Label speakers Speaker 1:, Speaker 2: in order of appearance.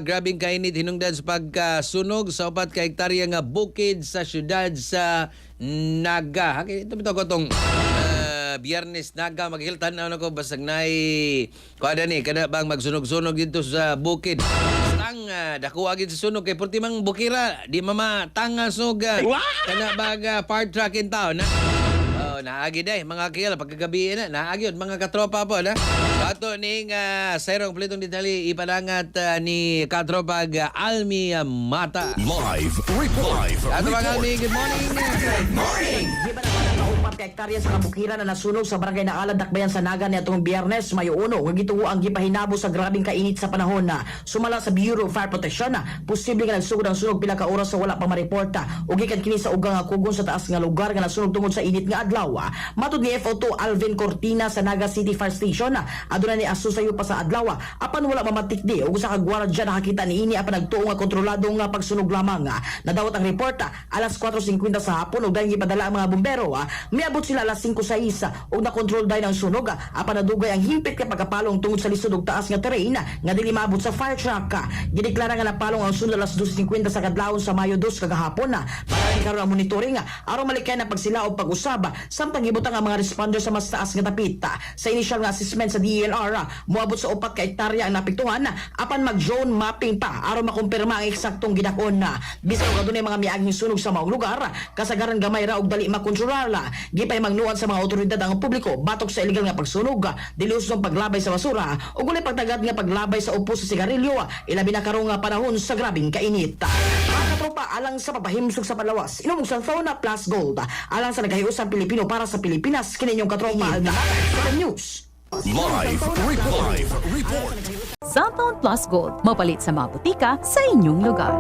Speaker 1: Grabing kainit hinungdan sa pagkasunog sa 4 ka hektarya nga bukid sa syudad sa Naga. Ito bitaw ko tong Biyernes Naga maghiltan na ko basag nay kada ni kada bang magsunog-sunog dito sa bukid. Ang dako agid sa sunog kay portimang bukira di mama tanga sug kana bag fire truck in town na. Naagi day mga kiyal pagkagabi na naagi mga katropa po na ato ning sayrong plitong ditali ipadangat ni katropa Almi Mata
Speaker 2: Live report.
Speaker 1: ato mga Almi, good morning.
Speaker 3: Good morning. Di ba naman ang 4 ka hektarya sa kabukiran na nasunog sa barangay na Alad, Dakbayan sa Naga nitong Biyernes, Mayo 1. Gituo ang gipahinabo sa grabing kainit sa panahon na sumala sa Bureau of Fire Protection na posible nga nagsugod ang sunog pila ka oras sa wala pa ma-reporta ug gikan kini sa ugang nga kugon sa taas nga lugar nga nasunog tungod sa init nga adlaw. Matud ni FO2 Alvin Cortina sa Naga City Fire Station aduna ni aso sayo pa sa adlaw apan wala mamatikdi ug sa kagwardya nakakita niini apan nagtuo nga kontrolado nga pagsunog lamang. Nadawat ang reporta alas 4:50 sa hapon ug dahil gipadala ang mga bumbero miabot sila alas 5:06 ug nakontrol dahil ang sunog apan nadugay ang himpit ka pagkapalong tungod sa lisod ug taas nga terrain nga dili maabot sa fire truck. Gideklara nga napalong ang sunog alas 2:50 sa kadlawon sa Mayo 2 kagahapon para karon ang monitoring aron malikay na pagsila og pag-usab samtang gibutang ang mga responder sa mas taas nga dapit. Sa initial nga assessment sa DENR moabot sa 4 ka hektarya ang napiktuhan apan mag-drone mapping pa aron makumpirma ang eksaktong gidakon bisan og adunay mga miaging sunog sa maong lugar kasagaran gamay ra og dali makontrolar. Gipay magnuad sa mga otoridad ang publiko batok sa illegal nga pagsunog, dilusong paglabay sa basura ug walay pagtagad nga paglabay sa upo sa sigarilyo ilabi na karong panahon sa grabing kainit. Mga katropa, alang sa papahimsog sa panlawas inumog sa Thona Plus Gold alang sa nagahiusang Pilipino para sa Pilipinas kininyong katropa Alma sa news.
Speaker 2: Live report.
Speaker 4: Suntown Plus Gold, mapalit sa mga butika sa inyong lugar.